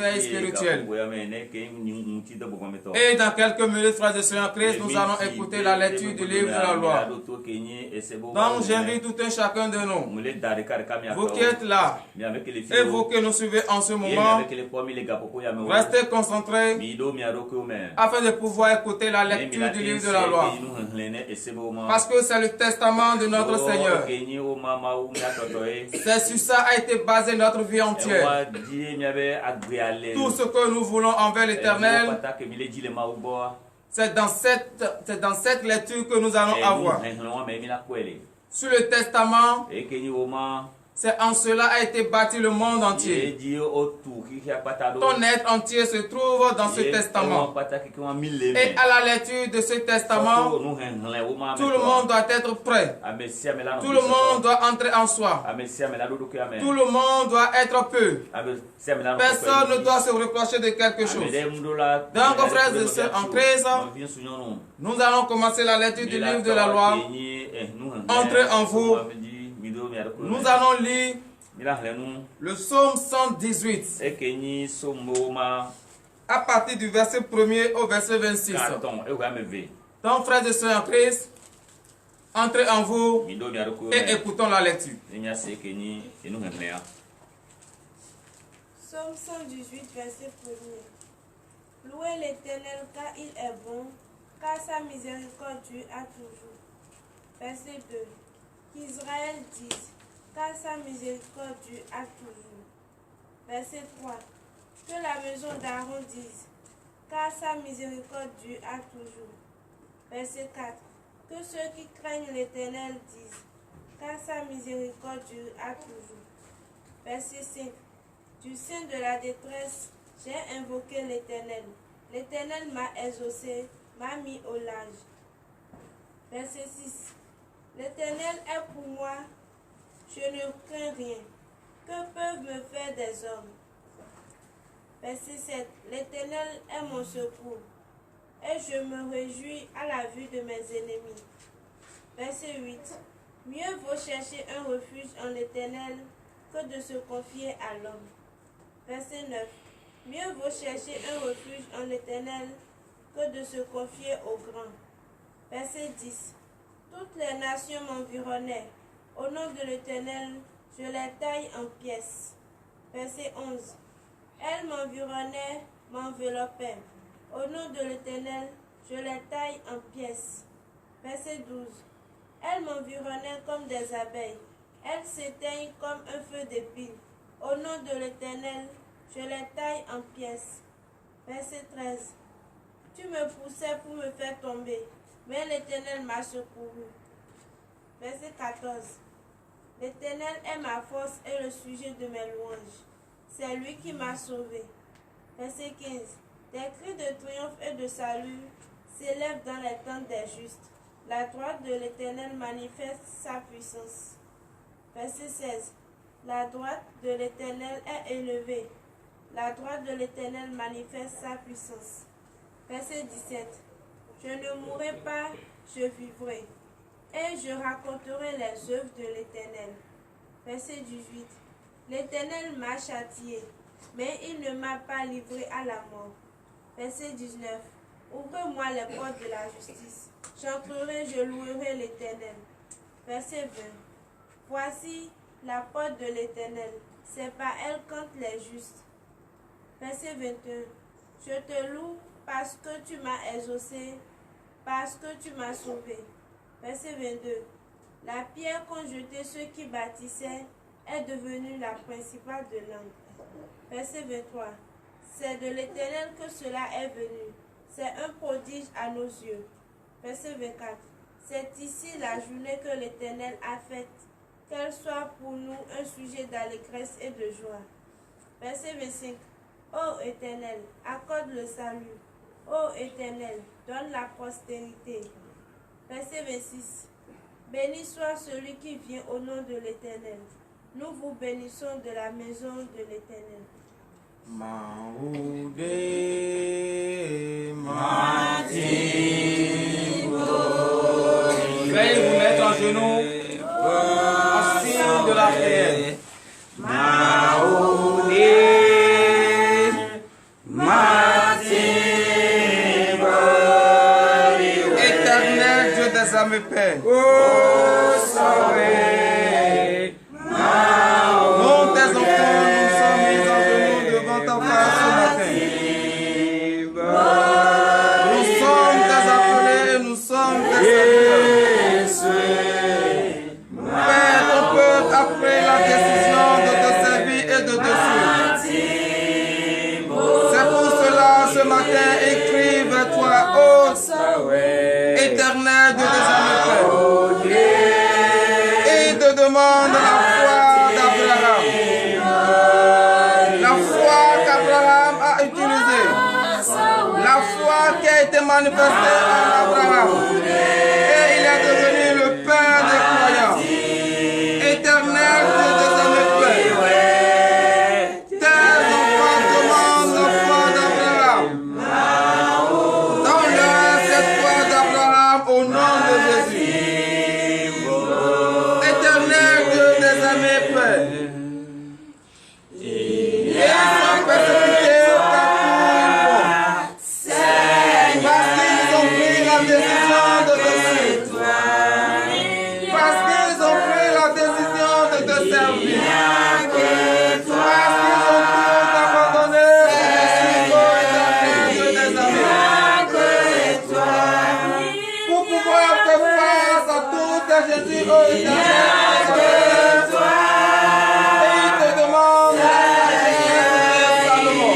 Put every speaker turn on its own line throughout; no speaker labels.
réveil spirituel. Et dans quelques minutes, frères et sœurs en Christ, nous allons écouter la lecture du livre de la loi. Donc j'invite tout un chacun de nous, vous qui êtes là, et vous qui nous suivez en ce moment, restez concentrés afin de pouvoir écouter la lecture du livre de la loi. Parce que c'est le testament de notre Seigneur. C'est sur ça a été basé notre vie entière. Tout ce que nous voulons envers l'Éternel, c'est dans cette lecture que nous allons avoir. Sur le testament, c'est en cela a été bâti le monde entier. Ton être entier se trouve dans ce testament. Et à la lecture de ce testament, tout le monde doit être prêt. Tout le monde doit entrer en soi. Tout le monde doit être peu. Personne ne doit se reprocher de quelque chose. Donc, frères et sœurs en Christ, nous allons commencer la lecture du livre de la loi. Entrez en vous. Nous allons lire le psaume 118 à partir du verset 1er au verset 26. Donc, frères et sœurs en Christ, entrez en vous et écoutons la lecture.
Psaume 118, verset 1er. Louez l'Éternel car il est bon, car sa miséricorde dure à toujours. Verset 2. Qu'Israël dise, car sa miséricorde dure à toujours. Verset 3. Que la maison d'Aaron dise, car sa miséricorde dure à toujours. Verset 4. Que ceux qui craignent l'Éternel disent, car sa miséricorde dure à toujours. Verset 5. Du sein de la détresse, j'ai invoqué l'Éternel. L'Éternel m'a exaucé, m'a mis au large. Verset 6. L'Éternel est pour moi, je ne crains rien. Que peuvent me faire des hommes? Verset 7. L'Éternel est mon secours, et je me réjouis à la vue de mes ennemis. Verset 8. Mieux vaut chercher un refuge en l'Éternel que de se confier à l'homme. Verset 9. Mieux vaut chercher un refuge en l'Éternel que de se confier au grand. Verset 10. Toutes les nations m'environnaient. Au nom de l'Éternel, je les taille en pièces. Verset 11. Elles m'environnaient, m'enveloppaient. Au nom de l'Éternel, je les taille en pièces. Verset 12. Elles m'environnaient comme des abeilles. Elles s'éteignent comme un feu d'épine. Au nom de l'Éternel, je les taille en pièces. Verset 13. Tu me poussais pour me faire tomber, mais l'Éternel m'a secouru. Verset 14. L'Éternel est ma force et le sujet de mes louanges. C'est lui qui m'a sauvé. Verset 15. Des cris de triomphe et de salut s'élèvent dans les tentes des justes. La droite de l'Éternel manifeste sa puissance. Verset 16. La droite de l'Éternel est élevée. La droite de l'Éternel manifeste sa puissance. Verset 17. Je ne mourrai pas, je vivrai, et je raconterai les œuvres de l'Éternel. Verset 18. L'Éternel m'a châtié, mais il ne m'a pas livré à la mort. Verset 19. Ouvre-moi les portes de la justice. J'entrerai, je louerai l'Éternel. Verset 20. Voici la porte de l'Éternel, c'est par elle qu'entrent les justes. Verset 21. Je te loue parce que tu m'as exaucé, parce que tu m'as sauvé. Verset 22. La pierre qu'ont jetée ceux qui bâtissaient est devenue la principale de l'angle. Verset 23. C'est de l'Éternel que cela est venu. C'est un prodige à nos yeux. Verset 24. C'est ici la journée que l'Éternel a faite, qu'elle soit pour nous un sujet d'allégresse et de joie. Verset 25. Ô Éternel, accorde le salut. Ô Éternel, donne la postérité. Verset 26. Béni soit celui qui vient au nom de l'Éternel. Nous vous bénissons de la maison de l'Éternel.
Maoudé, veuillez vous mettre en genoux en signe de la prière. Maoudé, âmes, Père. Nous, tes enfants, nous sommes mis en genoux devant ta face ce matin. Nous sommes tes appelés, nous sommes tes serviteurs. Père, ton peuple a pris la décision de te servir et de te suivre. C'est pour cela, ce matin, écris vers toi, ô éternel Dieu des âmes, Père. Et te demande la foi d'Abraham. La foi qu'Abraham a utilisée. La foi qui a été manifestée en Abraham. Et il est devenu le Père des croyants. Éternel Dieu des âmes, Père. Tes enfants demandent la foi d'Abraham. Donne-leur cette foi d'Abraham au nom de Jésus. Éternel Dieu des âmes, Père. Ils sont persécutés partout où ils vont. Parce qu'ils ont pris la décision de te suivre. Parce qu'ils ont pris la décision de te servir. Parce qu'ils ont tout abandonné pour te suivre, éternel Dieu des âmes. Pour pouvoir faire face à tout, Jésus, ô éternel. Et il te demande la sagesse de Salomon.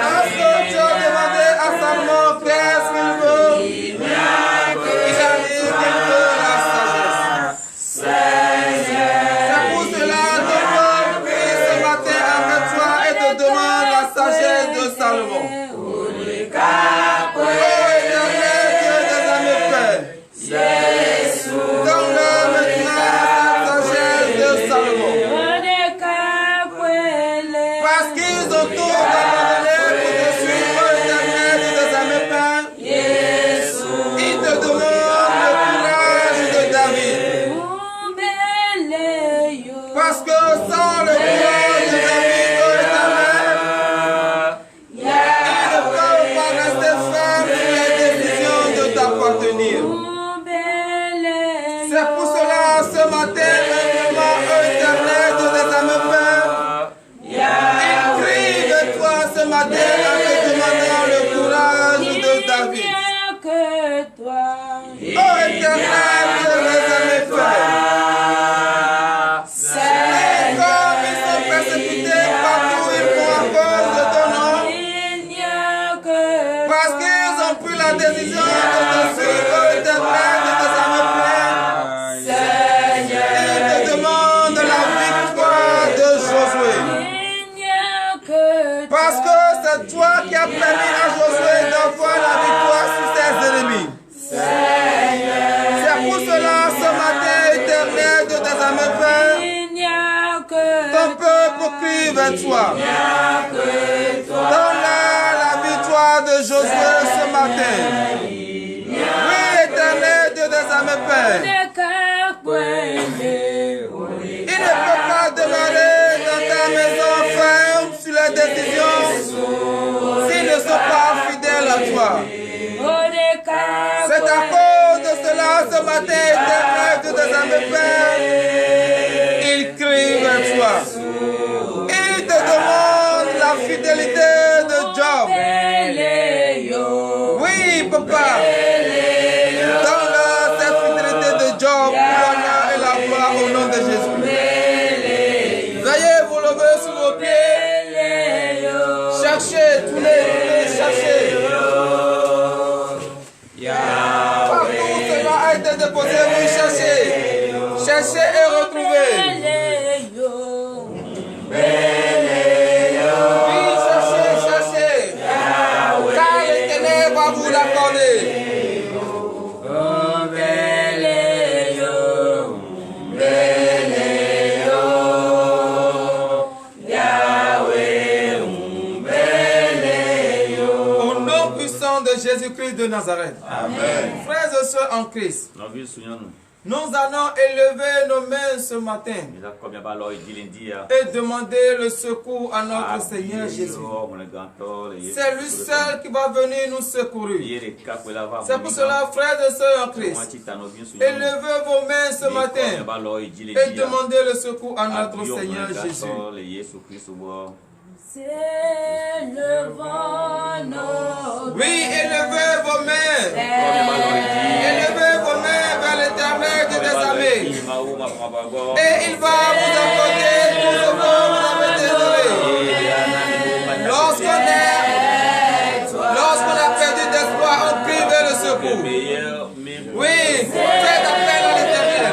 Lorsque tu as demandé à Salomon qu'est-ce qu'il veut, il a dit qu'il veut la sagesse. C'est pour cela que Dieu prie ce matin avec toi et te demande la sagesse de Salomon. Ô éternel Dieu des âmes, Père, donne-leur maintenant la sagesse de Salomon. Parce qu'ils ont tout abandonné pour te suivre, éternel Dieu des âmes, Père. Ils te demandent le courage de David. Parce que sans le courage de David, ô éternel, ils ne peuvent pas rester fermes sur les décisions de t'appartenir. C'est pour cela, ce matin, humblement, ô éternel Dieu des âmes, Père, il crie de toi ce matin en te demandant le courage de David. Ô éternel Dieu des âmes, Père, et comme ils sont persécutés partout où ils vont à cause de ton nom, parce qu'ils ont pris la décision de te suivre, ô éternel Dieu des âmes, Père, ils te demandent la victoire de Josué. Parce que c'est toi qui as permis à Josué d'avoir la victoire sur ses ennemis. C'est pour cela, ce matin, éternel Dieu des âmes, Père, ton peuple crie vers toi. Donne-leur la victoire de Josué ce matin. Oui, éternel Dieu des âmes, Père. Il ne peut pas demeurer dans ta maison ferme sur les décisions s'ils ne sont pas fidèles à toi. C'est à cause de cela ce matin, éternel Dieu des âmes, Père, il crie vers toi. Il te demande la fidélité de Job. Oui, papa. Donne-leur cette fidélité de Job, l'honneur et la gloire au nom de Jésus. Veuillez vous lever sur vos pieds. Cherchez, tournez, cherchez. Partout où cela a été déposé, vous cherchez. Cherchez et retrouvez. Oui, cherchez, cherchez. Car l'Éternel va vous l'accorder. Jésus-Christ de Nazareth. Amen. Frères et sœurs en Christ, Nous allons élever nos mains ce matin et demander le secours à notre Seigneur Jésus. C'est lui seul qui va venir nous secourir. C'est pour cela, frères et sœurs en Christ, élevez vos mains ce matin et demandez le secours à notre Seigneur Jésus. Oui, élevez vos mains. Élevez vos mains vers l'Éternel Dieu des armées. Et il va vous accorder tout ce dont vous avez désiré. Lorsqu'on a perdu d'espoir, on crie vers le secours. Oui, faites appel à l'Éternel.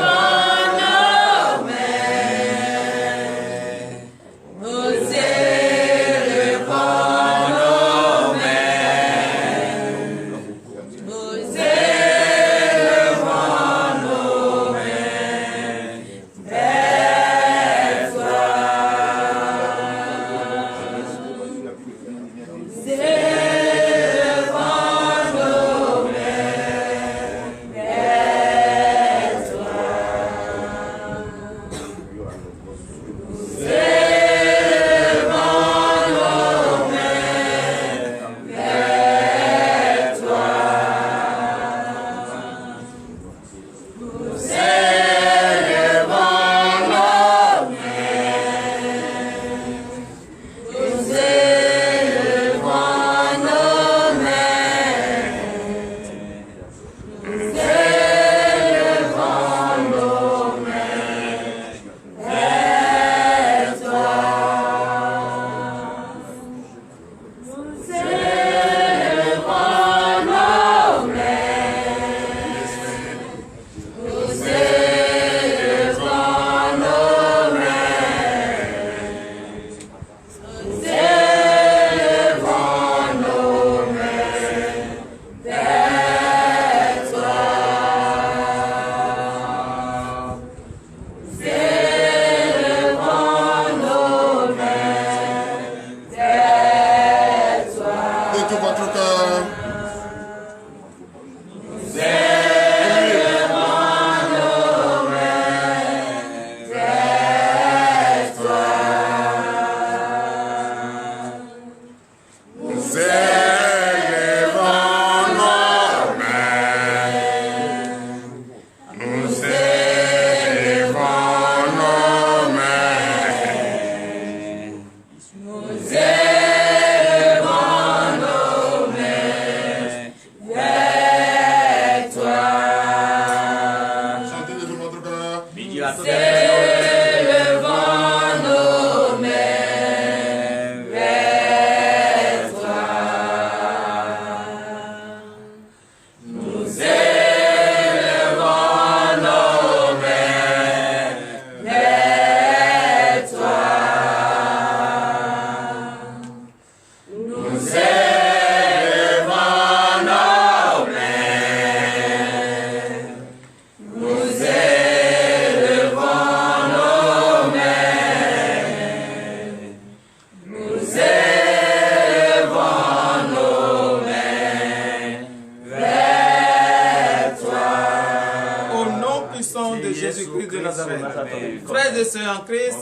Frères et sœurs en Christ,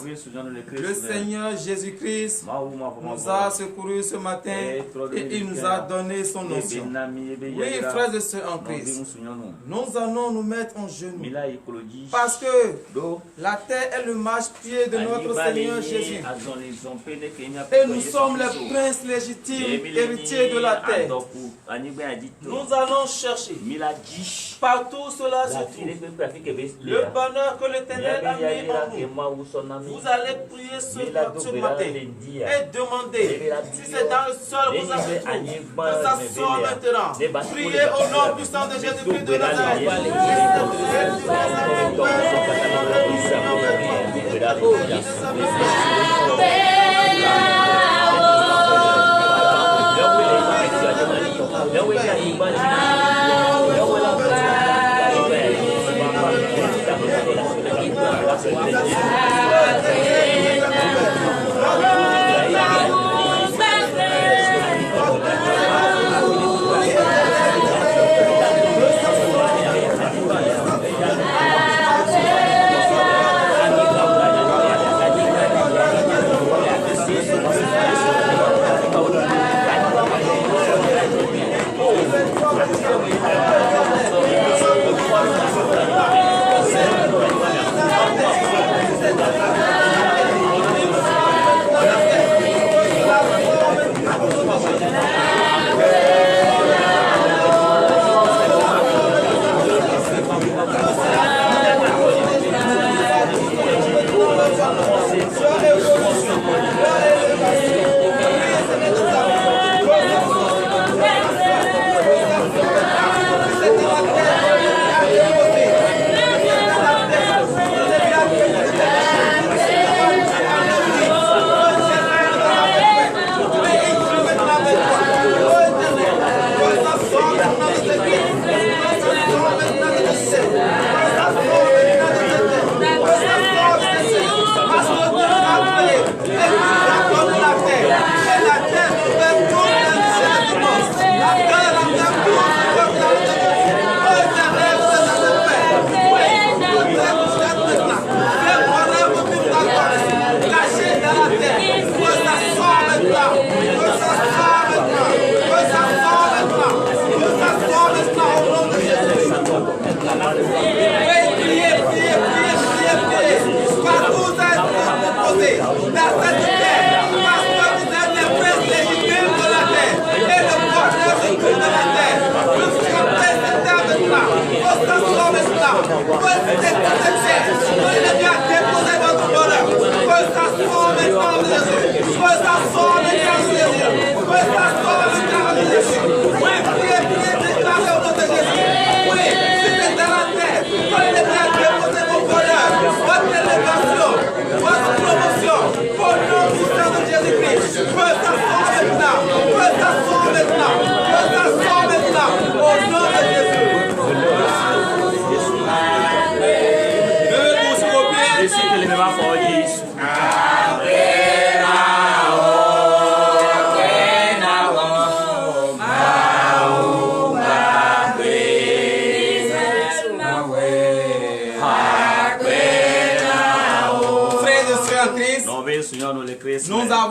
le Seigneur Jésus-Christ nous a secourus ce matin et il nous a donné son onction. Oui, frères et sœurs en Christ, nous allons nous mettre en genoux parce que la terre est le marchepied de notre Seigneur Jésus. Et nous sommes les princes légitimes, héritiers de la terre. Nous allons chercher partout cela se trouve. Le bonheur que l'Éternel a mis en nous. Vous allez prier ce matin et demander si c'est dans le sol vous avez trouvé, que ça sort maintenant. Priez au nom puissant de Jésus-Christ de Nazareth.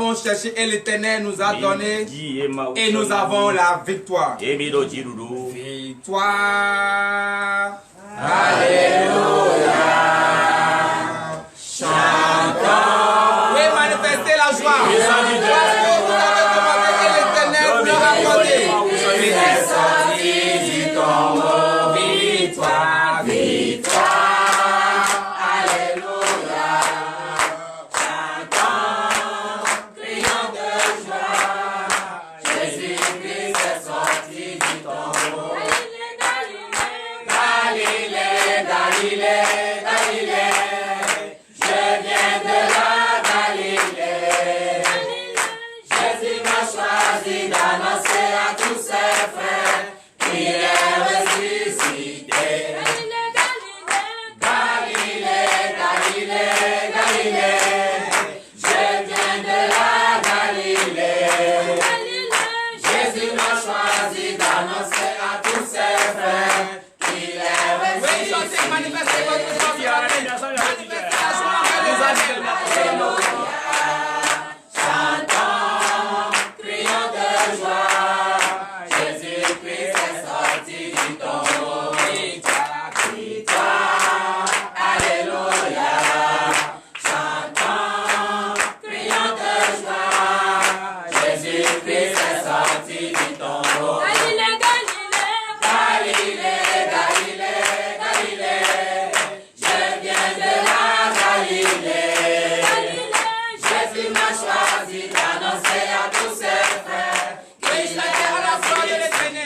avons cherché et l'Éternel nous a donné et nous avons la victoire. Victoire. Alléluia. Chantons. Oui, manifestez la joie. Parce que vous avez demandé et l'Éternel vous l'a accordé. Il est sorti du tombeau. Victoire, victoire. Alléluia. Chantons, crions de joie. Jésus-Christ est sorti du tombeau. Galilée, Galilée, Galilée. Je viens de la Galilée. Jésus m'a choisi d'annoncer à tous ses frères qu'il est ressuscité. Galilée, Galilée, Galilée. Je viens de la Galilée. Jésus m'a choisi d'annoncer à tous ses frères qu'il est ressuscité. Oui, manifestez votre joie. Chantons, crions de joie. Jésus-Christ est sorti du tombeau. Victoire, victoire, alléluia. Chantons, crions de joie. Jésus-Christ est sorti du tombeau. Galilée, Galilée, Galilée, Galilée. Je viens de la Galilée. Jésus m'a choisi d'annoncer à tous ses frères qu'il est ressuscité.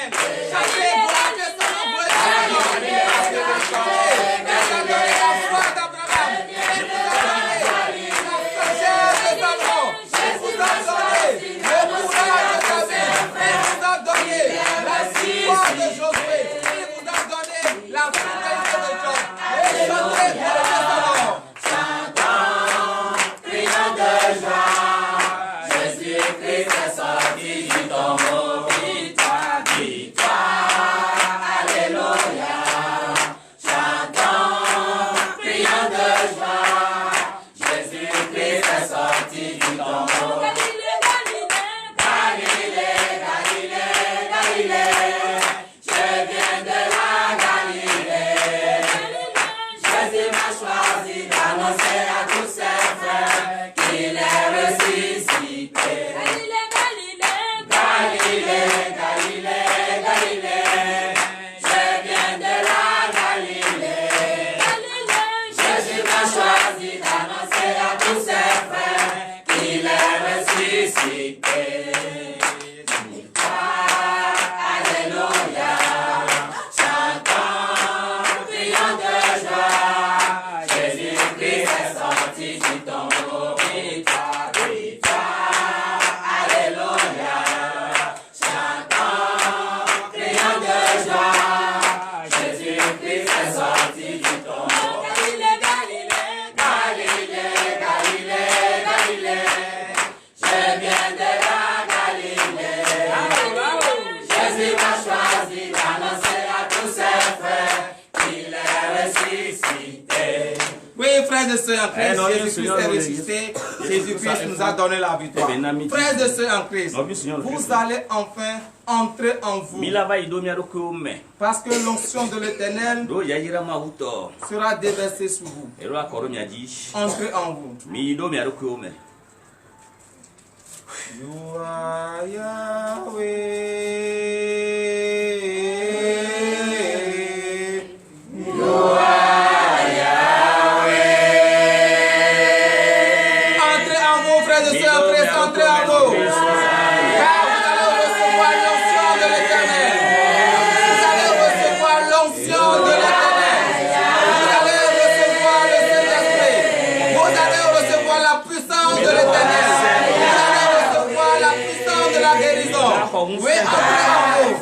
Chantez gloire de son nom, parce que le chantez. Il a donné la foi d'Abraham. Il vous a donné la sagesse de Salomon. Il vous a donné le courage de David. Il vous a donné la victoire de Josué. Il vous a donné la fidélité de Job. Et chantez gloire de son nom. Chantons, crions de joie. Jésus-Christ est sorti du tombeau. Victoire, victoire, alléluia. Chantons, crions de joie. Jésus-Christ est sorti du tombeau. Galilée, Galilée, Galilée. Je viens de la Galilée. Jésus m'a choisi d'annoncer à tous ses frères qu'il est ressuscité. Galilée, Galilée, Galilée. Je viens de la Galilée. Jésus m'a choisi d'annoncer à tous ses frères qu'il est ressuscité. Victoire, alléluia. Chantons, crions de joie. Jésus-Christ est sorti du tombeau. Victoire, victoire, alléluia. Chantons, crions de joie. Jésus-Christ est sorti du tombeau. Galilée, Galilée, Galilée. Je viens de la Galilée. Jésus m'a choisi d'annoncer à tous ses frères qu'il est ressuscité. Oui, frères et sœurs en Christ, Jésus-Christ est ressuscité. Jésus-Christ nous a donné la victoire. Frères et sœurs en Christ, vous allez enfin entrer en vous. Parce que l'onction de l'Éternel sera déversée sur vous. Entrez en vous. You are Yahweh. You are Yahweh. Entrez en vous, frères et sœurs, entrez en vous. Car vous allez recevoir l'onction de l'Éternel. Vous allez recevoir l'onction de l'Éternel. Vous allez recevoir le Saint-Esprit. Vous allez recevoir la puissance de l'Éternel. La puissance de la guérison. Oui, entrez en vous.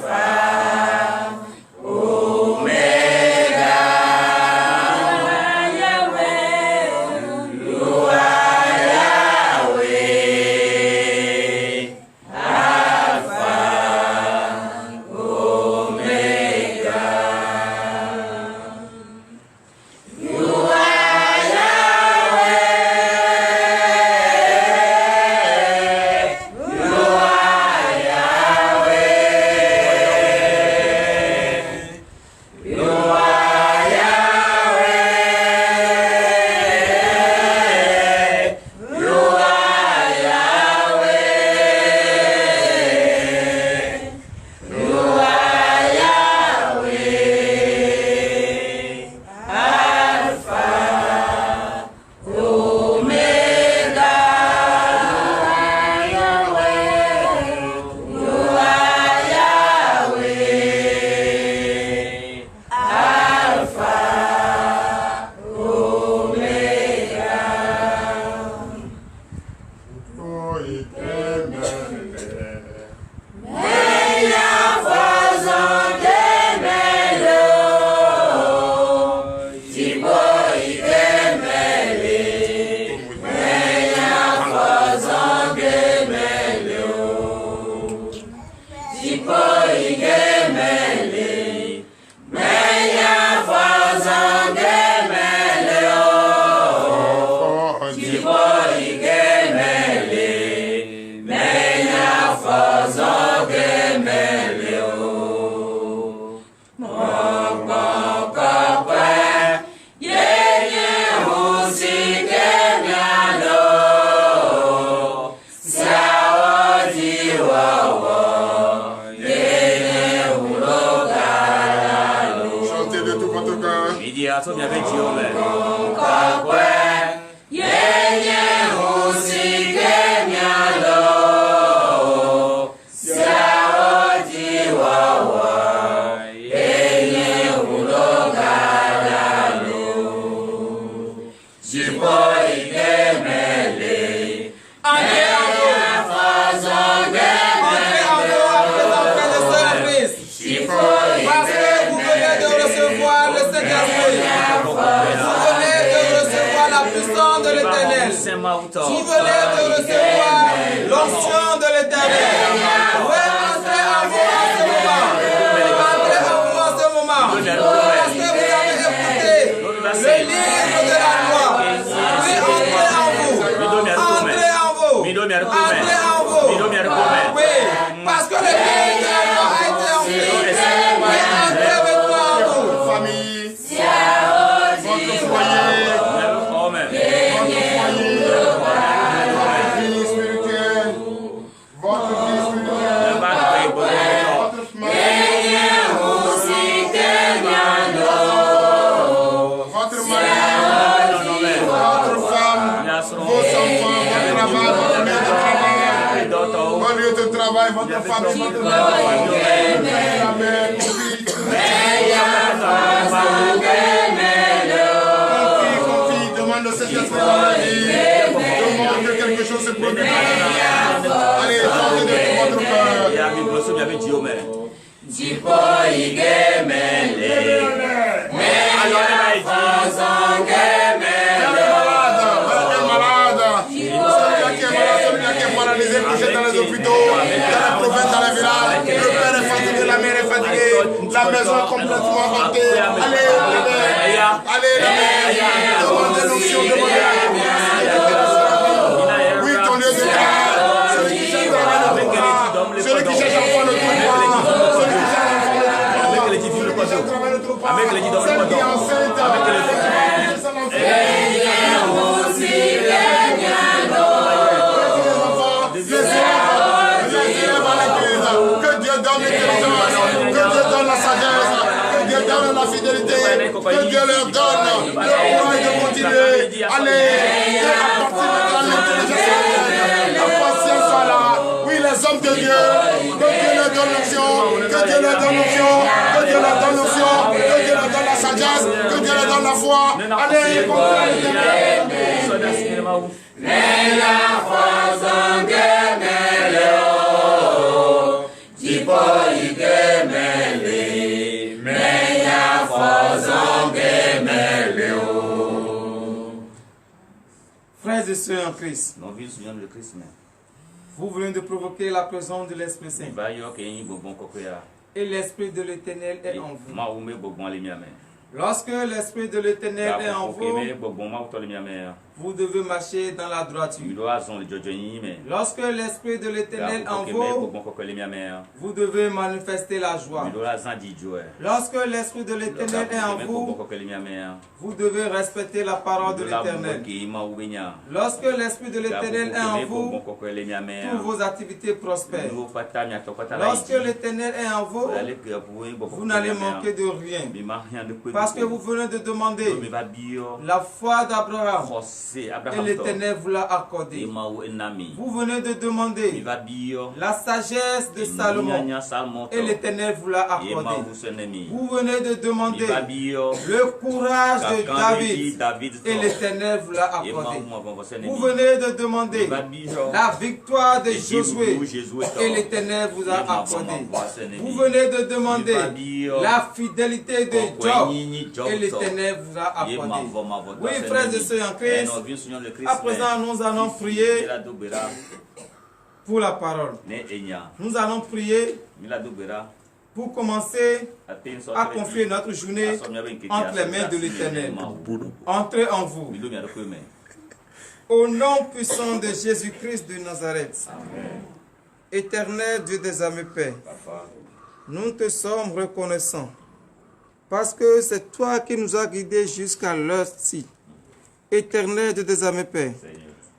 Votre famille, votre confie, demande au Saint-Esprit demande que quelque chose se produise. Allez, chantez de tout votre cœur. Paralysé, couché dans les hôpitaux, dans les provinces, dans les villages. Le père est fatigué, la mère est fatiguée, la maison est complètement hantée. Allez, la mère, demandez l'onction, demandez la grâce. Oui, ton Dieu de grâce. Celui qui cherche travail ne trouve pas. Celui qui cherche enfant ne trouve pas. Celui qui cherche enfant ne trouve pas. Celui qui cherche travail ne trouve pas. Celle qui est enceinte. Que Dieu donne l'intelligence, que Dieu donne la sagesse, que Dieu donne la fidélité, que Dieu leur donne le courage de continuer. Allez, à partir de l'intelligence, la patience soit là. Oui, les hommes de Dieu, que Dieu leur donne l'onction, que Dieu leur donne l'onction, que Dieu leur donne l'onction, que Dieu leur donne la sagesse, que Dieu leur donne la foi. Allez, mais la foi en
Frères et sœurs en Christ, vous venez de provoquer la présence de l'Esprit Saint. Et l'Esprit de l'Éternel est en vous. Lorsque l'Esprit de l'Éternel est en vous, vous devez marcher dans la droiture. Lorsque l'Esprit de l'Éternel est en vous, vous devez manifester la joie. Lorsque l'Esprit de l'Éternel est en vous, vous devez respecter la parole de l'Éternel. Lorsque l'Esprit de l'Éternel est en vous, toutes vos activités prospèrent. Lorsque l'Éternel est en vous, vous n'allez manquer de rien. Parce que vous venez de demander la foi d'Abraham. et l'Éternel vous l'a accordé. Vous venez de demander la sagesse de Salomon et l'Éternel vous l'a accordé. Vous venez de demander le courage de David et l'Éternel vous l'a accordé. Vous venez de demander la victoire de Josué et l'Éternel vous a accordé. Vous venez de demander la fidélité de Job et l'Éternel vous a accordé. Oui, frères et sœurs en Christ, à présent nous allons prier pour la parole. Nous allons prier pour commencer à confier notre journée entre les mains de l'Éternel. Entrez en vous. Au nom puissant de Jésus-Christ de Nazareth, Éternel Dieu des armées Père, nous te sommes reconnaissants parce que c'est toi qui nous as guidés jusqu'à l'heure-ci. Éternel Dieu des armées Père,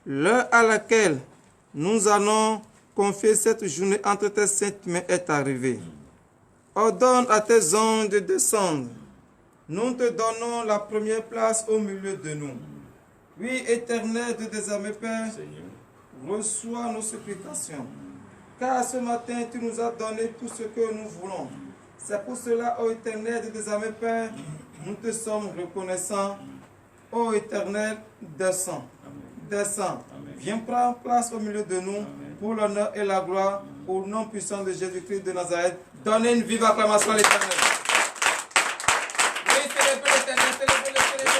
l'heure à laquelle nous allons confier cette journée entre tes saintes mains est arrivée. Ordonne à tes anges de descendre. Nous te donnons la première place au milieu de nous. Oui, Éternel Dieu des armées Père, reçois nos supplications. Car ce matin, tu nous as donné tout ce que nous voulons. C'est pour cela, ô Éternel Dieu des armées Père, nous te sommes reconnaissants. Ô Éternel, descends. Descends. Viens prendre place au milieu de nous pour l'honneur et la gloire au nom puissant de Jésus-Christ de Nazareth. Donnez une vive acclamation à l'Éternel. Oui, célébrez l'Éternel, célébrez l'Éternel.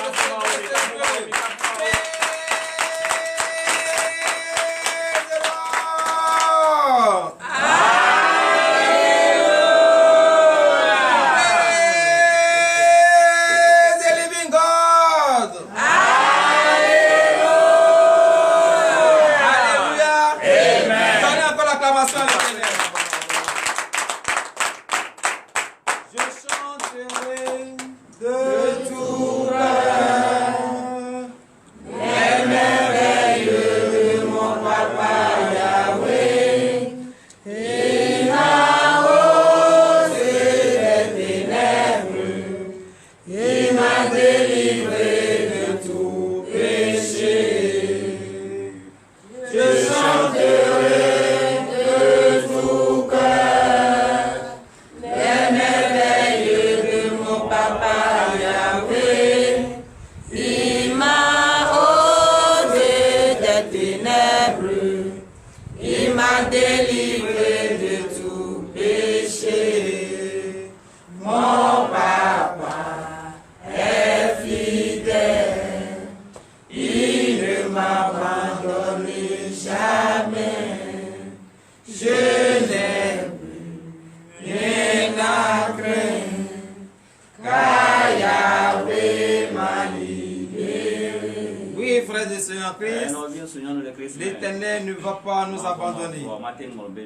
L'Éternel ne va pas nous abandonner.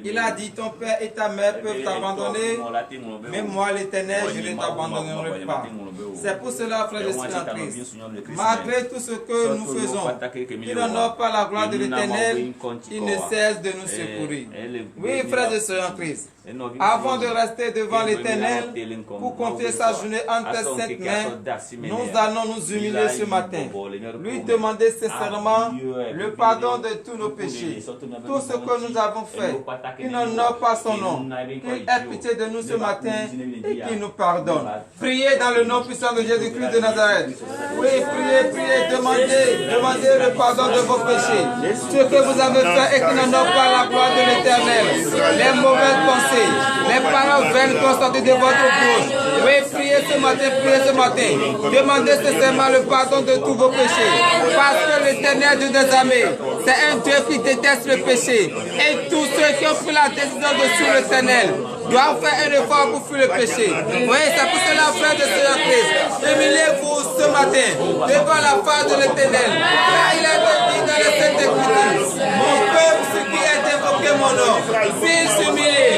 Il a dit, ton père et ta mère peuvent t'abandonner, mais moi l'Éternel, je ne t'abandonnerai pas. C'est pour cela, frères et sœurs en Christ, malgré tout ce que nous faisons, il n'honore pas la gloire de l'Éternel, il ne cesse de nous secourir. Oui, frères et sœurs en Christ, avant de rester devant l'Éternel pour confier sa journée entre tes saintes mains, nous allons nous humilier ce matin, lui demander sincèrement le pardon de tous nos péchés, tout ce que nous avons fait, qu'il n'honore pas son nom, qu'il ait pitié de nous ce matin et qu'il nous pardonne. Priez dans le nom puissant de Jésus-Christ de Nazareth. Oui, priez, demandez le pardon de vos péchés, ce que vous avez fait et qui n'honore pas la gloire de l'Éternel, les mauvaises pensées, les paroles vaines constatées de votre bouche. Oui, priez ce matin, demandez sincèrement le pardon de tous vos péchés, parce que l'Éternel Dieu des armées, c'est un Dieu qui déteste le péché. Et tous ceux qui ont pris la décision de suivre l'Éternel doivent faire un effort pour fuir le péché. Oui, c'est pour cela, frères et sœurs en Christ, humiliez-vous ce matin devant la face de l'Éternel. Car il est dit dans les Saintes Écritures, mon peuple, ce qui est invoqué mon nom, s'il s'humilie,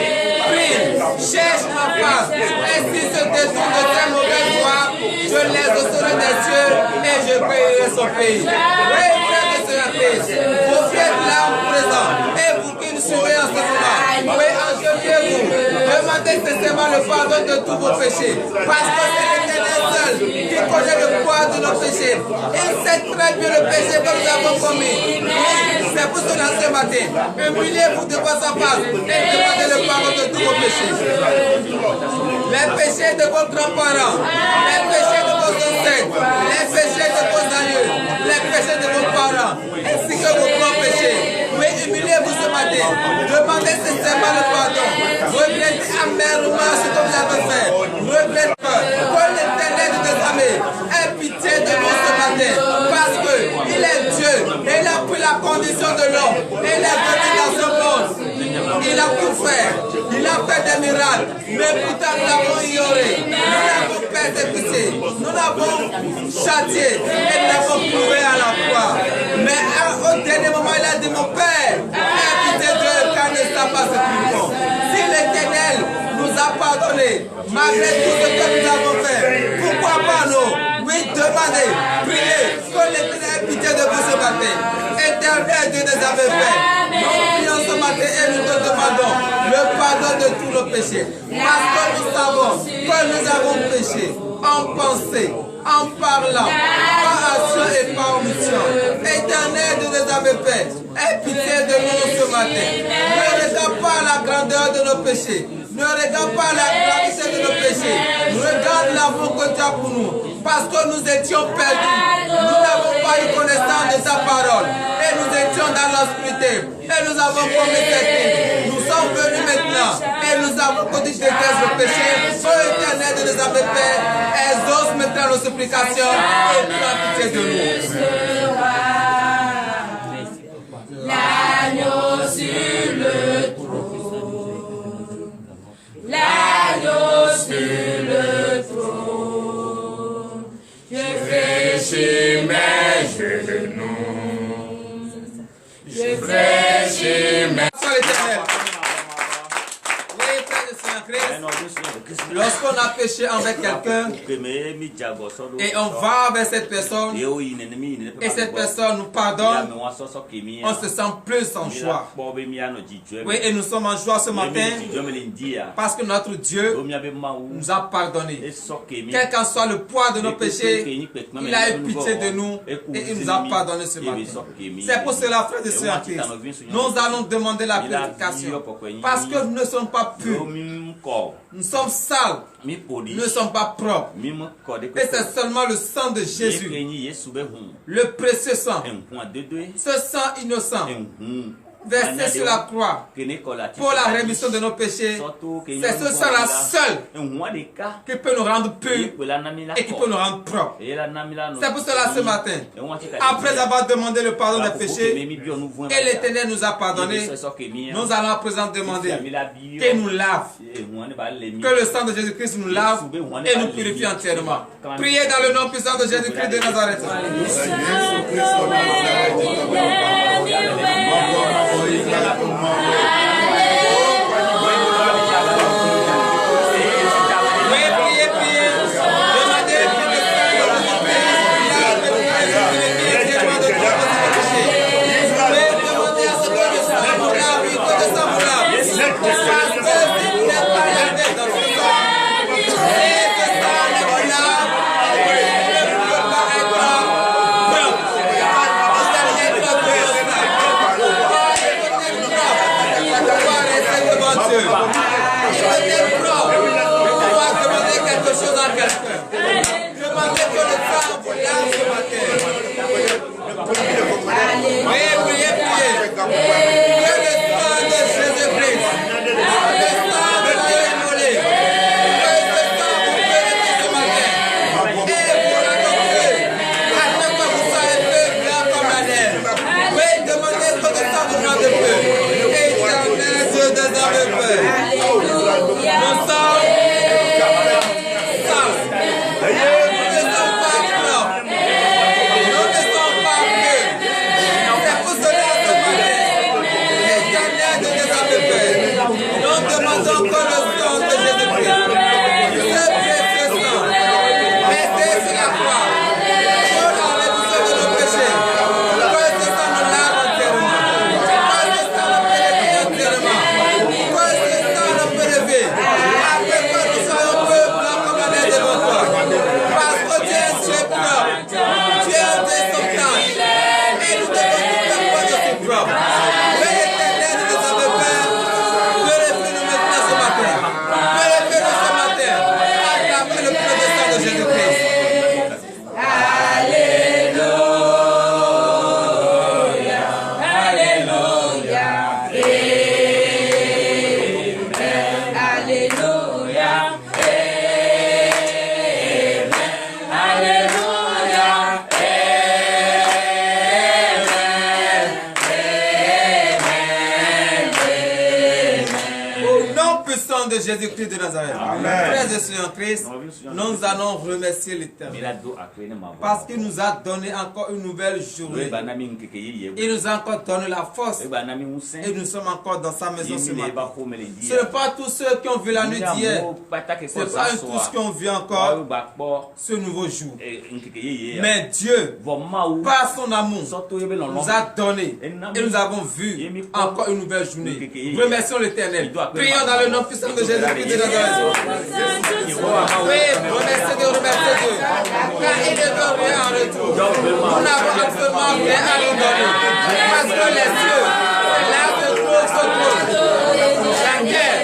prie, cherche ma face, et s'il se détourne de sa mauvaise voie, je l'exaucerai des cieux et je payerai son pays. Oui, frères et sœurs en Christ, vous faites là au présent, et vous qui nous suivez en ce moment, oui, agenouillez-vous, demandez sincèrement le pardon de tous vos péchés, parce que c'est l'Éternel seul seul qui connaît le poids de nos péchés. Il sait très bien le péché que nous avons commis. Oui, c'est pour cela ce matin. Humiliez-vous devant sa face et demandez le pardon de tous vos péchés. Les péchés de vos grands-parents, les péchés de vos ancêtres, les péchés de vos aïeux, les péchés de vos parents, ainsi que vos propres péchés. Oui, humiliez-vous ce matin. Demandez sincèrement le pardon. Regrettez amèrement ce que vous avez fait. Regrettez que l'Éternel de nos armées ait pitié de nous ce matin. Parce qu'il est Dieu. Et il a pris la condition de l'homme. Et il est venu dans ce monde. Il a tout fait. Il a fait des miracles. Mais pourtant nous l'avons ignoré. Nous l'avons persécuté. Nous l'avons châtié. Et nous l'avons prouvé à la croix. Mais au dernier moment, il a dit, mon Père, aie pitié d'eux car ne savent pas ce qu'ils font. Si l'Éternel nous a pardonné, malgré tout ce que nous avons fait, pourquoi pas nous? Oui, demandez, priez, que l'Éternel ait pitié de vous ce matin. Éternel Dieu des avait fait. Nous prions ce matin et nous te demandons le pardon de tous nos péchés. Parce que nous savons que nous avons péché en pensée, en parlant, par action et par omission. Éternel Dieu des avait fait. Aie pitié de nous ce matin. Ne regarde pas la grandeur de nos péchés. Ne regarde pas la gravité de nos péchés. Regarde l'amour que tu as pour nous. Parce que nous étions perdus. Nous n'avons pas eu connaissance de ta parole. Et nous étions dans l'obscurité. Et nous avons commis ces crimes. Nous sommes venus maintenant. Et nous avons connu des détestes le péché. Ô Éternel de nous avait fait. Exauce maintenant nos supplications. Et prends pitié de nous.
L'agneau sur le trône, l'agneau sur le trône, je fléchis mes genoux, je fléchis mes...
Lorsqu'on a péché avec quelqu'un et on va vers cette personne et cette personne nous pardonne, on se sent plus en joie. Oui, et nous sommes en joie ce matin parce que notre Dieu nous a pardonné. Quel qu'en soit le poids de nos péchés, il a eu pitié de nous et il nous a pardonné ce matin. C'est pour cela, frères et sœurs en Christ, nous allons demander la purification parce que nous ne sommes pas purs. Nous sommes sales. Nous ne sommes pas propres. Et c'est seulement le sang de Jésus, le précieux sang, ce sang innocent, versé sur la croix pour la rémission de nos péchés. C'est ce sang-là seul qui peut nous rendre purs et qui peut nous rendre propres. C'est pour cela ce matin, après avoir demandé le pardon des péchés et l'Éternel nous a pardonné, nous allons à présent demander qu'il nous lave, que le sang de Jésus-Christ nous lave et nous purifie entièrement. Priez dans le nom puissant de Jésus-Christ de Nazareth. sang de Jésus-Christ de Nazareth. Frères et sœurs en Christ, nous allons remercier l'Éternel parce qu'il nous a donné encore une nouvelle journée. Il nous a encore donné la force et nous sommes encore dans sa maison ce matin. Ce n'est pas tous ceux qui ont vu la nuit d'hier, ce n'est pas tous qui ont vu encore ce nouveau jour. Mais Dieu, par son amour, nous a donné et nous avons vu encore une nouvelle journée. Remercions l'Éternel. Prions dans le nom puissant de Jésus-Christ de Nazareth. Oui, remerciez Dieu, car il ne veut rien en retour. Nous n'avons absolument rien à nous donner. Parce que les cieux, l'arbre de Dieu se trouve. La terre,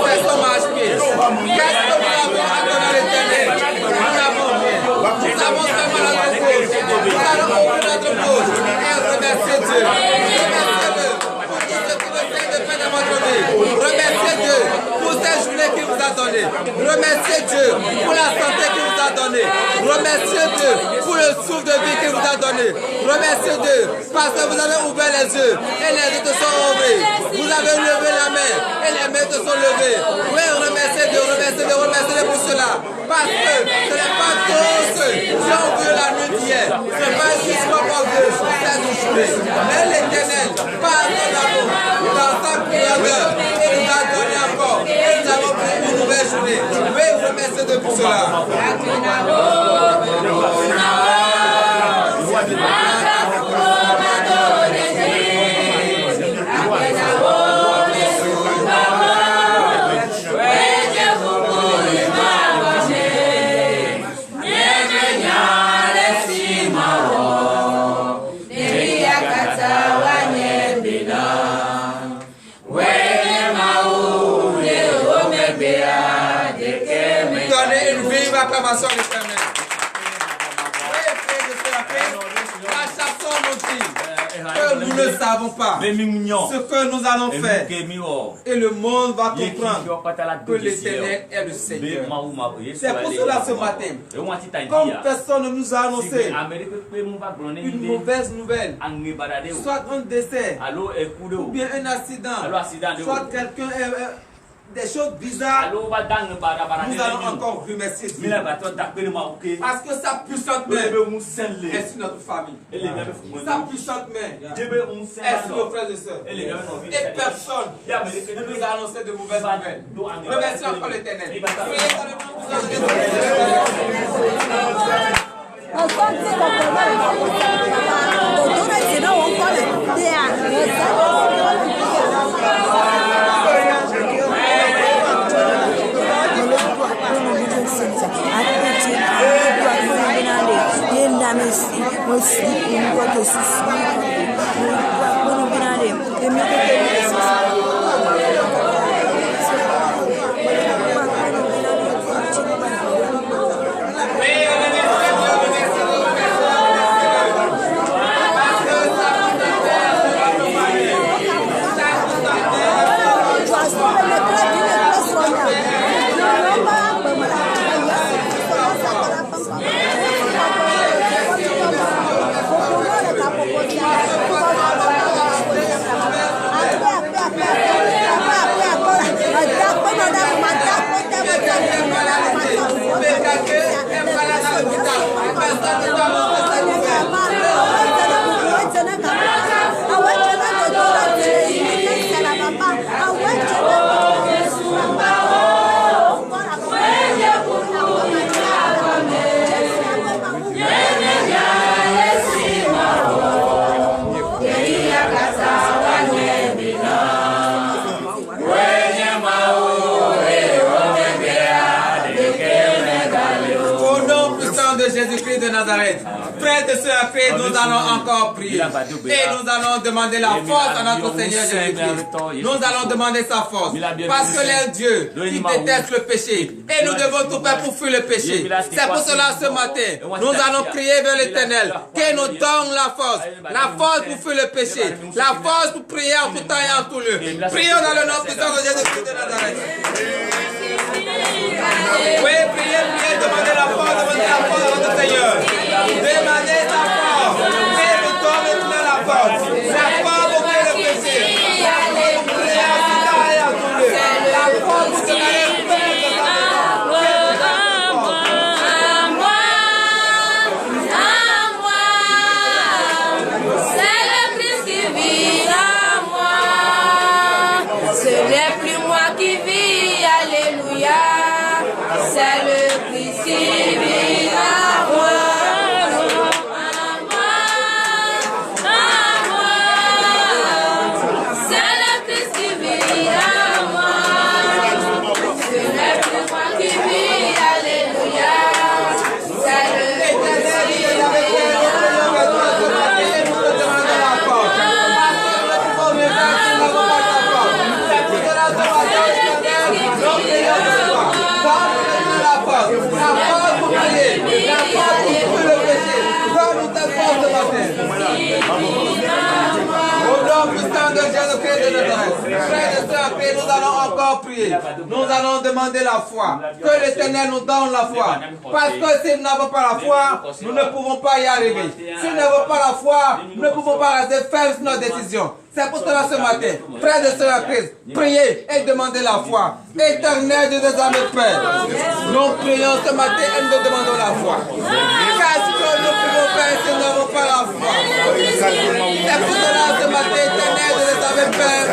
c'est son marche-pied. Qu'est-ce que nous avons à donner à l'Éternel? Nous n'avons rien. Nous avons seulement notre bouche. Nous allons ouvrir notre bouche et remercier Dieu. Remerciez Dieu pour tout ce qu'il essaie de faire dans votre vie. Remerciez Dieu pour ces journées qu'il vous a données. Remerciez Dieu pour la santé qu'il vous a donnée. Remerciez Dieu pour le souffle de vie qu'il vous a donné. Remerciez Dieu parce que vous avez ouvert les yeux et les yeux te sont ouverts. Vous avez levé la main et les mains te sont levées. Oui, remerciez Dieu, remerciez Dieu, remerciez Dieu pour cela. Parce que ce n'est pas tous qui ont vu la nuit d'hier. Ce n'est pas juste comme on veut cette journée. Mais l'Éternel, par son amour, dans sa grandeur, il nous a donné encore. Et nous avons pris une nouvelle journée. Oui, remerciez Dieu pour cela. Donnez une vive acclamation à l'Éternel. Que nous ne savons pas ce que nous allons faire et le monde va comprendre que l'Éternel est le Seigneur. C'est pour cela ce matin, comme personne ne nous a annoncé une mauvaise nouvelle, soit un décès ou bien un accident, soit quelqu'un des choses bizarres, nous allons encore remercier Dieu. Parce que sa puissante main est sur notre famille. Sa puissante main est sur nos frères et sœurs. Et personne ne nous a annoncé de mauvaises nouvelles. Remercions encore l'Éternel. Jésus-Christ de Nazareth. Frères et sœurs, nous allons encore prier. Et nous allons demander la force à notre Seigneur Jésus-Christ. Nous allons demander sa force. Parce que l'est Dieu qui déteste le péché. Et nous devons tout faire pour fuir le péché. C'est pour cela ce matin, nous allons crier vers l'Éternel. Qu'il nous donne la force. La force pour fuir le péché. La force pour prier en tout temps et en tout lieu. Prions dans le nom puissant de Jésus-Christ de Nazareth. Oui, priez, demandez la force à notre Seigneur. Demandez sa force. Et nous donne la force. La force pour faire le péché. La force pour prier en tout temps et en tout lieu. La force pour
n'est plus moi qui vis, alléluia. C'est le Christ qui vit à moi. C'est le Christ qui vit à moi. Ce n'est plus moi qui vis, alléluia. C'est le Christ qui vit à moi.
Nous allons encore prier. Nous allons demander la foi. Que l'Éternel nous donne la foi. Parce que si nous n'avons pas la foi, nous ne pouvons pas y arriver. Si nous n'avons pas la foi, nous ne pouvons pas rester fermes sur nos décisions. C'est pour cela ce matin, frères de sœurs en Christ, priez et demandez la foi. Éternel Dieu des armées, Père, nous prions ce matin et nous demandons la foi. Qu'est-ce que nous pouvons faire si nous n'avons pas la foi? C'est pour cela ce matin, Éternel Dieu des armées, Père,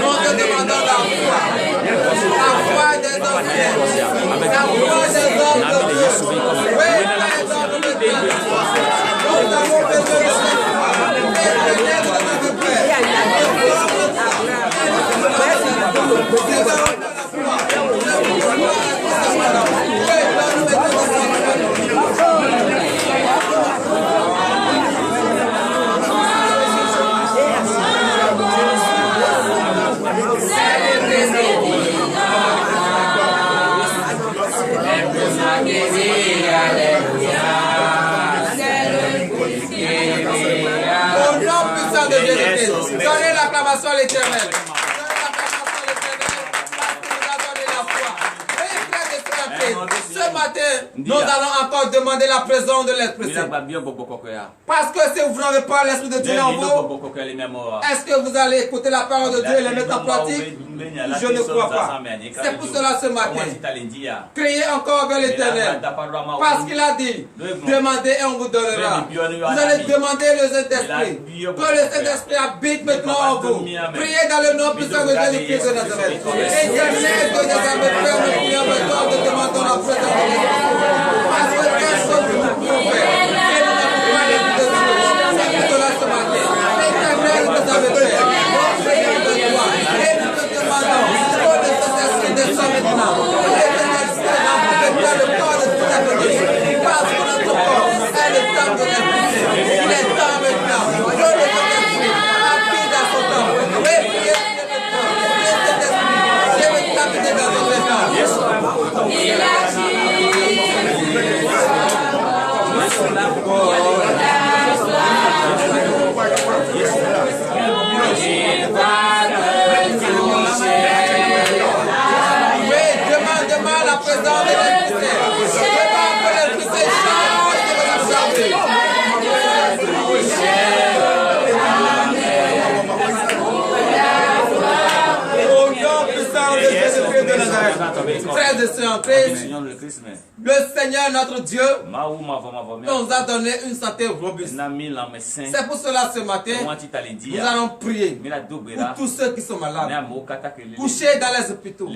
nous te demandons la foi. La foi des anciens, la foi des hommes de Dieu. Oui, Père, donne-nous le temps. Nous avons besoin de cette foi. Éternel Dieu des armées, Père. Au nom puissant de Jésus-Christ, donnez l'acclamation à l'Éternel. Ce matin, nous allons encore demander la présence de l'Esprit Saint. Parce que si vous n'avez pas l'Esprit de Dieu en vous, est-ce que vous allez écouter la parole de Dieu et la mettre en pratique? Je ne crois pas. C'est pour cela ce matin, criez encore vers l'Éternel. Parce qu'il a dit, demandez et on vous donnera. Vous allez demander le Saint-Esprit. Que le Saint-Esprit habite maintenant en vous. Priez dans le nom puissant de Jésus-Christ de Nazareth. Éternel Dieu des armées, Père, nous prions maintenant, nous demandons la présence de l'Esprit. Parce que personne ne nous pouvons faire. Et nous n'avons pas les buts de Dieu. C'est pour cela ce matin. Éternel Dieu des armées, Père, nous prions de toi. Et nous te demandons que le Saint-Esprit descend maintenant. Et que l'Esprit remplisse le corps de tout à côté. Parce que notre corps est le temple de l'Esprit. Il est temps maintenant. Que le Saint-Esprit habite dans son temple. Oui, priez maintenant. Que cet Esprit vienne habiter dans son temple.
Il agit.
Oui, demande la présence de l'Esprit. Demande que l'Esprit change de votre service. Au nom puissant de Jésus-Christ de Nazareth. Frères et sœurs en Christ, le Seigneur notre Dieu nous a donné une santé robuste. C'est pour cela ce matin, nous allons prier pour tous ceux qui sont malades, couchés dans les hôpitaux,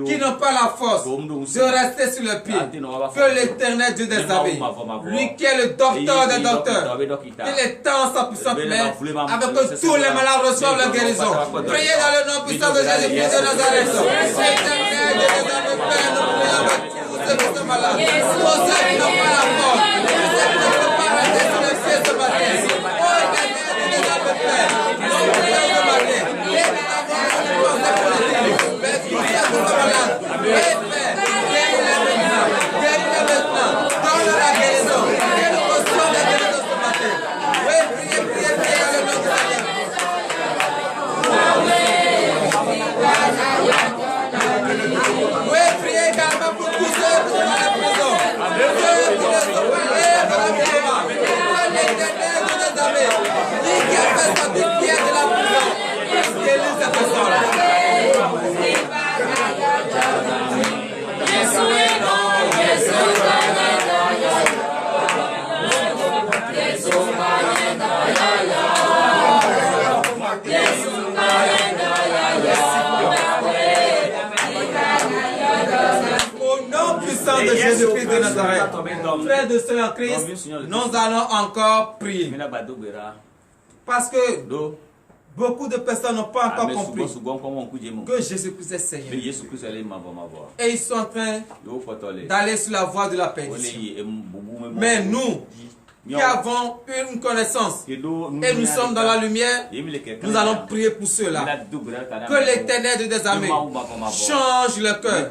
qui n'ont pas la force de rester sur le pied. Que l'Éternel Dieu des armées, lui qui est le docteur des docteurs, il est temps sa puissante main, avec que tous les malades reçoivent la guérison. Priez dans le nom puissant de Jésus-Christ de Nazareth. Éternel Dieu des armées, Père, nous prions avec tous ceux qui sont malades, tous ceux qui n'ont pas la force, tous ceux qui ne peuvent pas rester sur le pied ce matin. Oh, Éternel Dieu des armées, Père, nous prions ce matin. Et nous avons une pensée positive. Mais tous ceux qui sont malades, Père, guéris-les maintenant. Guéris-les maintenant. Donne la guérison. Que nous reçoivions la guérison ce matin. Oui, priez, priez, priez dans le nom du Seigneur. Oui, priez également pour tous ceux qui sont dans la prison. Ceux qui ne sont de Jésus-Christ de Nazareth. Frères de Seigneur en Christ, nous allons encore prier. Parce que beaucoup de personnes n'ont pas encore compris que Jésus-Christ est Seigneur. Et ils sont en train d'aller sur la voie de la perdition. Mais nous, qui avons une connaissance et nous sommes dans la lumière, nous allons prier pour ceux-là. Que l'Éternel des armées change le cœur,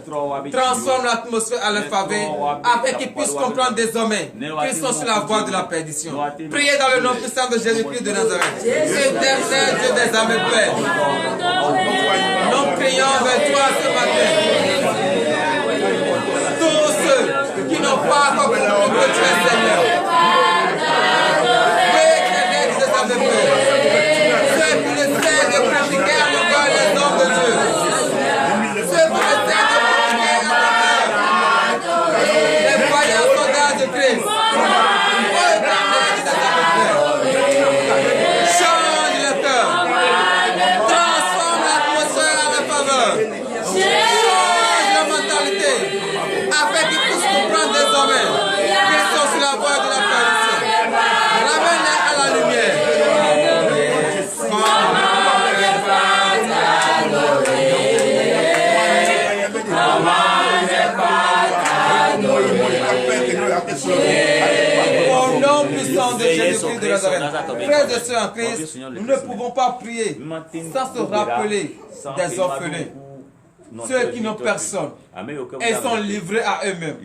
transforme l'atmosphère à leur faveur, afin qu'ils puissent comprendre désormais qu'ils sont sur la voie de la perdition. Priez dans le nom puissant de Jésus-Christ de Nazareth. Éternel Dieu des armées, Père, nous prions vers toi ce matin. Tous ceux qui n'ont pas encore compris que tu es Seigneur, ceux qui essaient de pratiquer à l'envers les hommes de Dieu, ceux qui essaient de pratiquer à l'envers les voyants soldats de Christ, change le cœur, transforme l'atmosphère à leur faveur, change la mentalité, afin qu'ils puissent comprendre désormais qu'ils sont sur la voie de la perdition. Ramène-les à la lumière. Au nom puissant de Jésus-Christ de Nazareth, frères et sœurs en Christ, nous ne pouvons pas prier sans se rappeler des orphelins, ceux qui n'ont personne et sont livrés à eux-mêmes.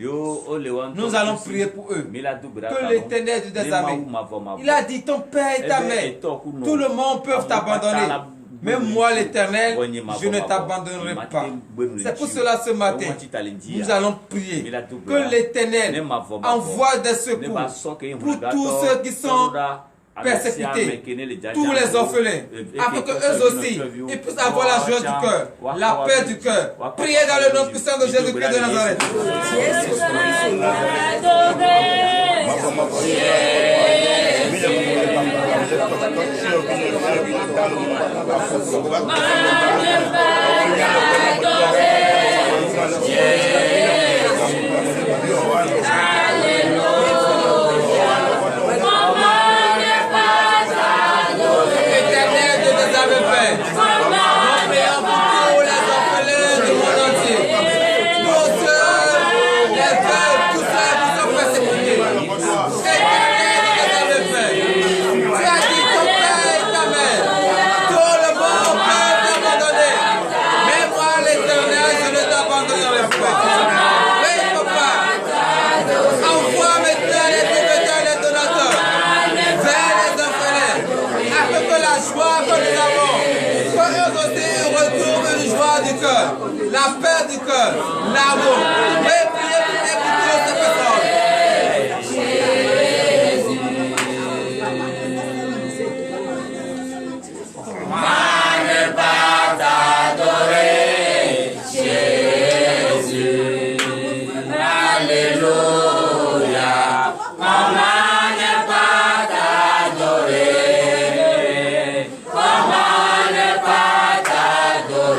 Nous allons prier pour eux. Que l'Éternel des armées, il a dit, ton père et ta mère, tout le monde peut t'abandonner. Mais moi, l'Éternel, je ne t'abandonnerai pas. C'est pour cela ce matin, nous allons prier que l'Éternel envoie des secours pour tous ceux qui sont persécutés, tous les orphelins, afin que eux aussi, ils puissent avoir la joie du cœur, la paix du cœur. Priez dans le nom puissant de Jésus-Christ de Nazareth. La paix du cœur, l'amour. Et priez pour écouter cette personne. Comment ne pas t'adorer, Jésus? Alléluia. Comment ne pas t'adorer? Comment ne pas t'adorer?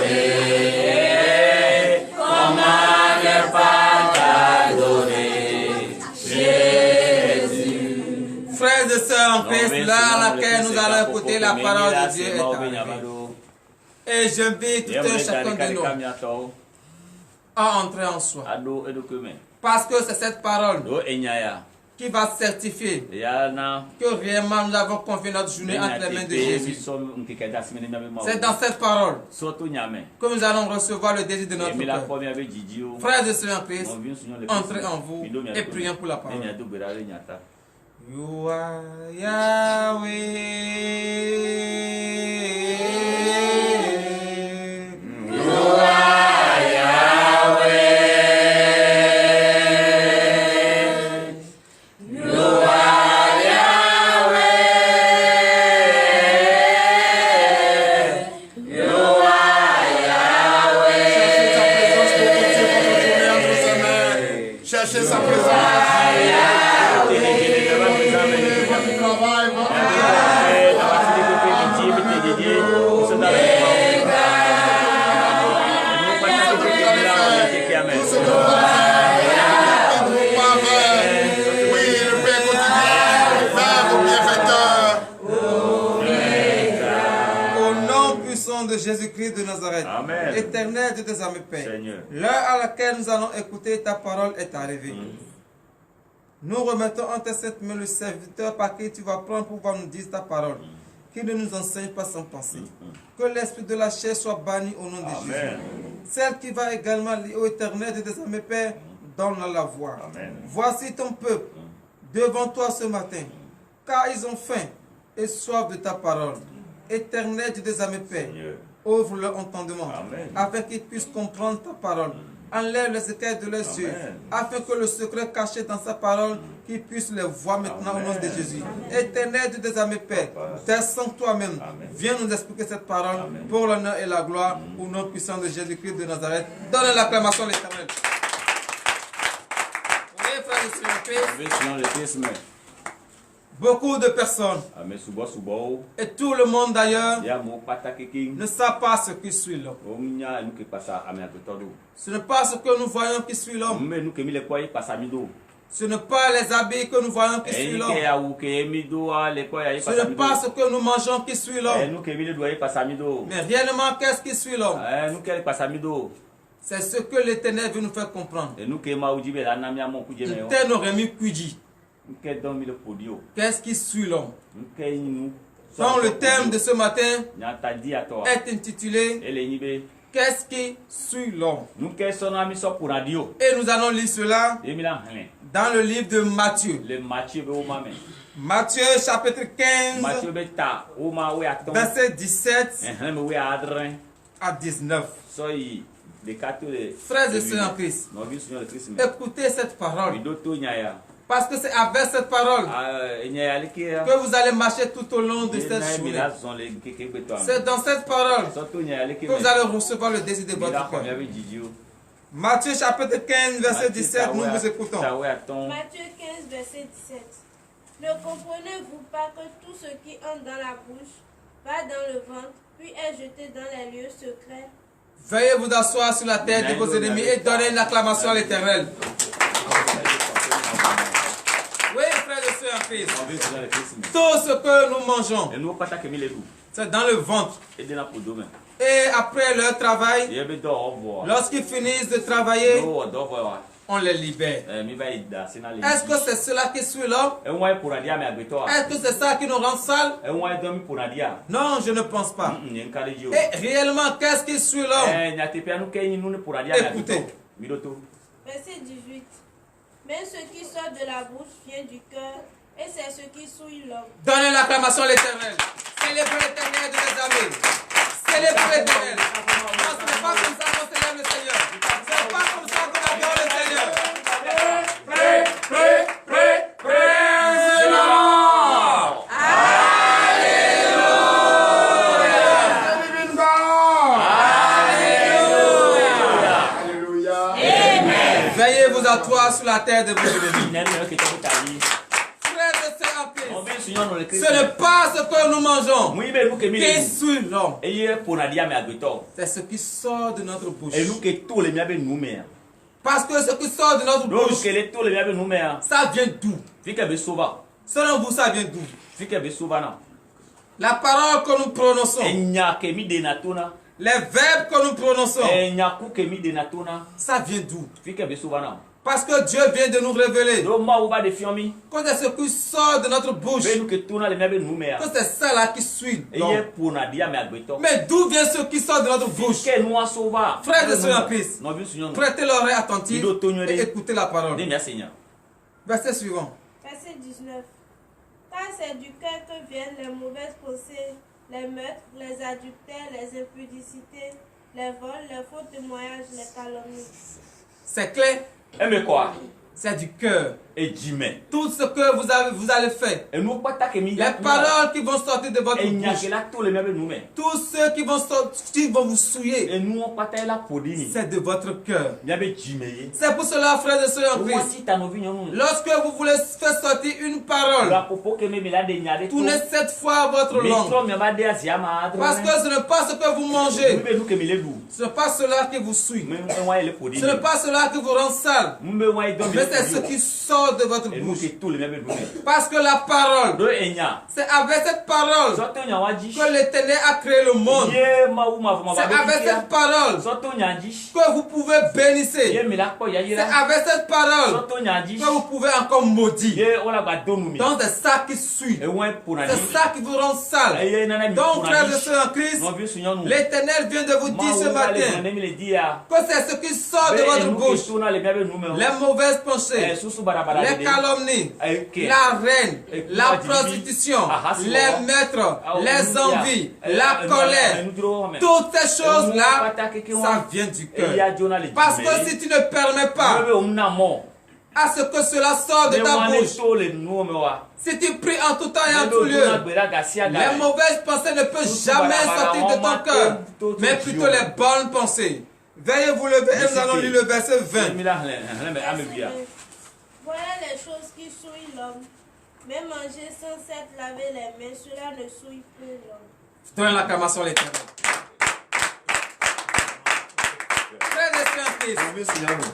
En Christ, là à laquelle nous allons écouter la parole de Dieu est arrivée. Et j'invite tout un chacun de nous à entrer en soi. Parce que c'est cette parole qui va certifier que réellement nous avons confié notre journée entre les mains de Jésus. C'est dans cette parole que nous allons recevoir le désir de notre cœur. Frères et sœurs en Christ, entrez en vous et prions pour la parole. You are Yahweh. You are Yahweh. You are Yahweh. You are Yahweh. Cherchez sa présence. Jésus-Christ de Nazareth.
Amen.
Éternel Dieu des armées, Père.
Seigneur.
L'heure à laquelle nous allons écouter ta parole est arrivée. Nous remettons en tes saintes mains le serviteur par qui tu vas prendre pour pouvoir nous dire ta parole. Qu'il ne nous enseigne pas sans penser. Que l'esprit de la chair soit banni au nom de Jésus. Celle qui va également lier au Éternel Dieu des armées, Père, donne la voix. Voici ton peuple devant toi ce matin, car ils ont faim et soif de ta parole. Éternel Dieu des armées, Père, ouvre leur entendement, afin qu'ils puissent comprendre ta parole. Enlève les écailles de leurs yeux, afin que le secret caché dans sa parole, qu'ils puissent le voir maintenant au nom de Jésus. Éternel Dieu des armées, Père, descends toi-même, viens nous expliquer cette parole pour l'honneur et la gloire, au nom puissant de Jésus-Christ de Nazareth. Donne l'acclamation à l'Éternel. Oui, frère de Seigneur, beaucoup de personnes et tout le monde d'ailleurs ne savent pas ce qui suit l'homme. Ce n'est pas ce que nous voyons qui suit l'homme. Ce n'est pas les habits que nous voyons qui suit l'homme. Ce n'est pas ce que nous mangeons qui suit l'homme. Mais réellement, qu'est-ce qui suit l'homme? C'est ce que l'Éternel veut nous faire comprendre. Qu'est-ce qui suit l'homme? Donc le thème de ce matin est intitulé Qu'est-ce qui suit l'homme? Et nous allons lire cela dans le livre de Matthieu. Matthieu chapitre 15, verset 17 à 19. Frères et sœurs en Christ, écoutez cette parole. Parce que c'est avec cette parole que vous allez marcher tout au long de cette journée. C'est dans cette parole que vous allez recevoir le désir de votre cœur. Matthieu chapitre 15, verset 17, nous vous écoutons.
Matthieu 15, verset 17. Ne comprenez-vous pas que tout ce qui entre dans la bouche va dans le ventre, puis est jeté dans les lieux secrets?
Veuillez vous asseoir sur la tête de vos ennemis et donner une acclamation à l'Éternel. Oui, frères et sœurs en Christ. Tout ce que nous mangeons, c'est dans le ventre. Et après leur travail, lorsqu'ils finissent de travailler, on les libère. Est-ce que c'est cela qui suit l'homme? Est-ce que c'est ça qui nous rend sales? Non, je ne pense pas. Et réellement, qu'est-ce qui suit l'homme? Écoutez.
Verset 18. Mais ce qui sort de la bouche vient du cœur, et c'est ce qui souille l'homme.
Donnez l'acclamation à l'Éternel. Célébrez l'Éternel de les armées. Célébrez l'Éternel. Non, ce n'est pas comme ça qu'on célèbre le Seigneur. Ce n'est pas comme ça qu'on adore le Seigneur. Veuillez vous asseoir sur la terre de vos ennemis. Ce n'est pas ce que nous mangeons qui suit l'homme. C'est ce qui sort de notre bouche. Parce que ce qui sort de notre bouche, ça vient d'où? Selon vous, ça vient d'où? La parole que nous prononçons, les verbes que nous prononçons, ça vient d'où? Parce que Dieu vient de nous révéler que c'est ce qui sort de notre bouche, que c'est ça là qui suit l'homme. Mais d'où vient ce qui sort de notre bouche? Frères et sœurs en Christ, prêtez l'oreille attentive et écoutez la parole. Verset suivant.
Verset 19. Car c'est du cœur que viennent les mauvaises pensées, les meurtres, les adultères, les impudicités, les vols, les faux témoignages, les calomnies.
C'est clair? C'est du cœur. Tout ce que vous allez faire, les paroles qui vont sortir de votre bouche, tous ceux qui vont vous souiller, c'est de votre cœur. C'est pour cela, frères et sœurs en Christ, lorsque vous voulez faire sortir une parole, tournez 7 fois votre langue. Parce que ce n'est pas ce que vous mangez, ce n'est pas cela qui vous suit, ce n'est pas cela qui vous rend sale, mais c'est ce qui sort de votre bouche. Parce que la parole, c'est avec cette parole que l'Éternel a créé le monde. C'est avec cette parole que vous pouvez bénir. C'est avec cette parole que vous pouvez encore maudire. Donc c'est ça qui suit. C'est ça qui vous rend sale. Donc frères et sœurs en Christ, l'Éternel vient de vous dire ce matin que c'est ce qui sort de votre bouche. Les mauvaises pensées, les calomnies, la reine, la prostitution, les maîtres, les envies, la colère. Toutes ces choses-là, ça vient du cœur. Parce que si tu ne permets pas à ce que cela sorte de ta bouche, si tu pries en tout temps et en tout lieu, les mauvaises pensées ne peuvent jamais sortir de ton cœur, mais plutôt les bonnes pensées. Veuillez vous lever et nous allons lire le verset 20.
Voilà les choses qui souillent l'homme. Mais manger sans s'être lavé les mains, cela ne souille plus l'homme.
Donnez l'acclamation à l'Éternel.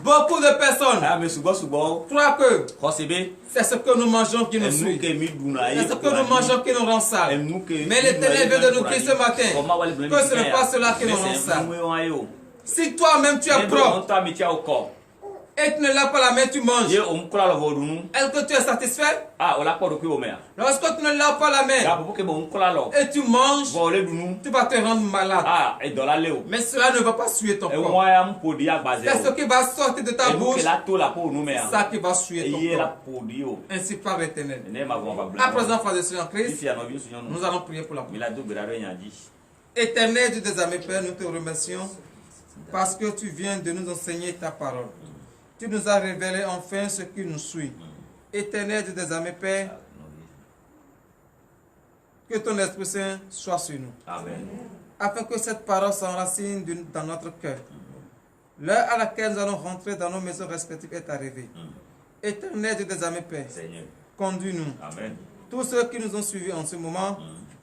Beaucoup de personnes croient que c'est ce que nous mangeons qui nous suit. C'est ce que nous mangeons qui nous rend sale. Mais l'Éternel vient de nous dire ce matin que ce n'est pas cela qui nous rend sale. Si toi-même tu es propre et tu ne laves pas la main, tu manges. Est-ce que tu es satisfait? Lorsque tu ne laves pas la main et tu manges, tu vas te rendre malade. Mais cela ne va pas souiller ton corps. C'est ce qui va sortir de ta bouche. C'est ça qui va souiller ton corps. Ainsi par l'Éternel. À présent, frères et sœurs en Christ, nous allons prier pour la prière. Éternel Dieu des armées, Père, nous te remercions parce que tu viens de nous enseigner ta parole. Tu nous as révélé enfin ce qui nous suit. Éternel Dieu des armées, Père, que ton Esprit Saint soit sur nous.
Amen.
Afin que cette parole s'enracine dans notre cœur. L'heure à laquelle nous allons rentrer dans nos maisons respectives est arrivée. Éternel Dieu des armées, Père, conduis-nous.
Amen.
Tous ceux qui nous ont suivis en ce moment,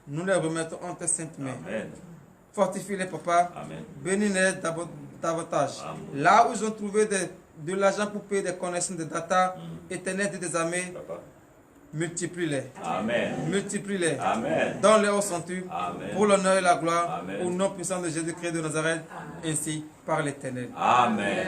nous les remettons en tes saintes mains.
Amen.
Fortifie-les, papa.
Amen.
Bénis-les davantage. Là où ils ont trouvé de l'argent pour payer des connaissances de data, Éternel des armées, multiplie-les.
Amen.
Multiplie-les.
Amen.
Donne-les au centuple pour l'honneur et la gloire.
Amen.
Au nom puissant de Jésus-Christ de Nazareth, ainsi par l'Éternel.
Amen.